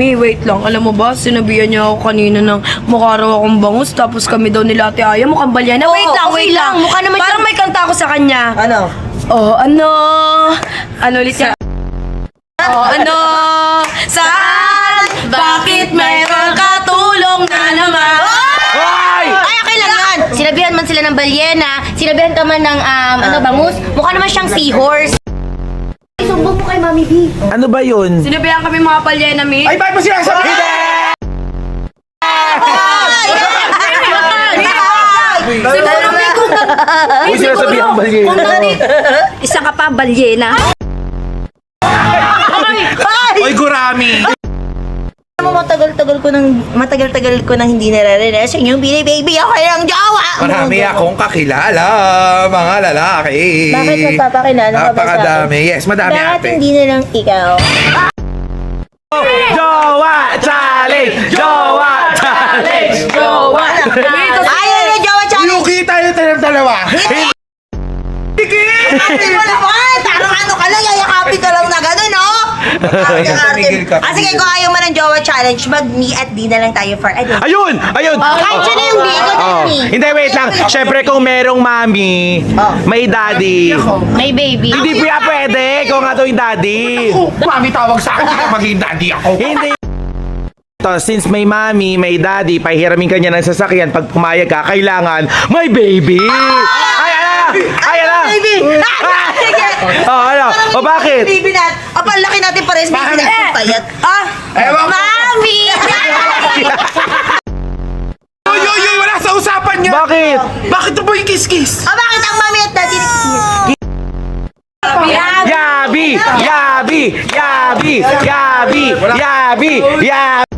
Wait lang, alam mo ba, sinabihan niya ako kanina ng mukha raw akong bangus, tapos kami daw nila Ate Aya, mukhang balyena. Oo, Wait lang, okay wait lang. lang. Mukha naman Parang siyang- may kanta ako sa kanya. Ano? Oh, ano ulit yan? Oh, ano? Saan? Bakit mayroong katulong na naman? Hoy! Ay, okay lang yan. Sinabihan man sila ng balyena, sinabihan ka man ng, bangus, mukha naman siyang seahorse. Sumbong mo kay Mami B. Ano ba yun? Sinabihan kami mga balyena, mi. Ay, bakit mo sinasabi? Hindi! Siguro may Uy, sinasabihan ba yun? Isa ka pa, balyena. Oy, gurami! Alam mo, matagal-tagal ko nang hindi nararinig sa inyong baby ako yung jowa. Marami akong kakilala, mga lalaki. Bakit magpapakilala ka ba sa akin? Napakadami. Yes, madami Bakit ate. hindi na lang ikaw? Jowa Challenge! Jowa Challenge! Jowa! Ayaw na jowa challenge! Yuki tayo ng dalawa! Ate mo naman! Parang ano ka lang, yayakapin ka lang na gano'n, no? Tumigil ka. Sige, kung ayaw mo ng jowa challenge, mag-me at D na lang tayo for a day. Ayun! Ayun! Kahit siya na yung D, ikaw na yung D. Hindi, wait lang. Siyempre, kung merong mami, may daddy. May baby. Hindi pa pwede. Ikaw nga daw yung daddy. Mami tawag sa akin, hindi ka maging daddy ako. Hindi. To, since may mami, may daddy, pahiramin ka niya ng sasakyan, pag pumayag ka, kailangan may baby! Ay, ala! Ay, ala! Baby! Oh, ano? O, bakit? Baby natin. Apa, laki natin pares, baby natin. Payat. Ewan ko. Mami! Uy, wala sa usapan niya. Bakit? Bakit ito po yung kiss-kiss? Bakit ang mami at daddy? Yabi! Yabi! Yabi! Yabi! Yabi! Yabi!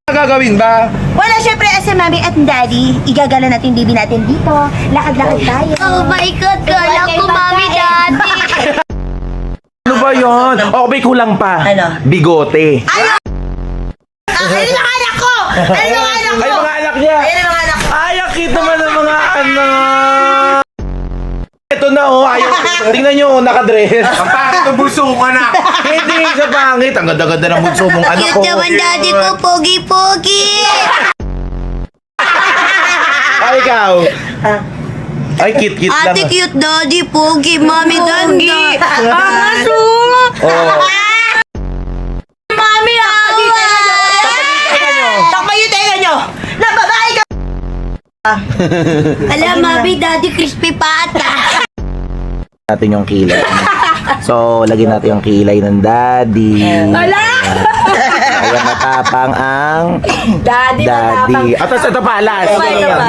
Ano gagawin ba? Wala, syempre, as a mami at daddy, igagala natin yung baby natin dito. Lakad-lakad tayo. Oh my God, kala ko Mami Daddy. Ano ba yun? O, may kulang pa. Ano? Bigote. Ayun ang anak ko! Ayun ang anak ko! Ay, mga anak niya! Ayun ang anak ko! Ay, ang cute naman ng mga anak! Ito na, oh. Ayaw. Tingnan nyo, oh, nakadress. Ang pangit ng bulso kong anak. Hindi sa pangit. Ang ganda-ganda ng bunso mong anak ko. Cute naman Daddy ko, pogi-pogi. Ay, ikaw. Ay, cute-cute lang. Ate cute Daddy, pogi, Mami Daddy. Aso. Oh. Mami, awa. Takpa yung tenga nyo! Na babae ka! Alam, Mami Daddy, crispy pata. Natin yung kilay. So, lagyan natin yung kilay ng daddy. Wala! Ayan, matapang ang Daddy, daddy. At ito pa, last.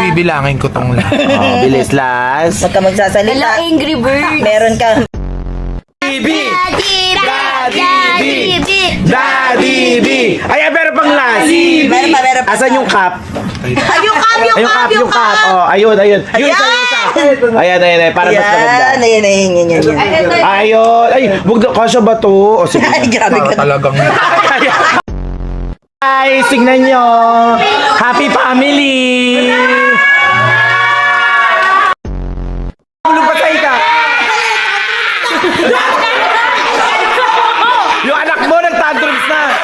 Bibilangin ko tong lahat. Oh, bilis, last. Huwag ka magsasalita. Angry Bird. Meron ka. Daddy! Daddy, Daddy B! B. Daddy B! Ay, meron pang last. Meron pa. Asan yung cup? Ay, yung cup, yung Ay, cup, yung cup. Oh, ayun. Yun isa. Ayan. Para mas maganda. Ayan. Ayun. Ay, wag na. Kasya ba to? O, sige. Ay, grabe ka. Talagang Guys, tingnan nyo. Happy family! Lupatay ka. Yung anak mo nag-tantrums na.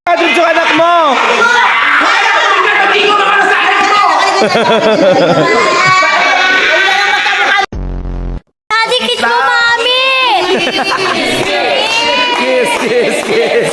Tantrums yung anak mo. Daddy, kiss mo, Mami. Kiss.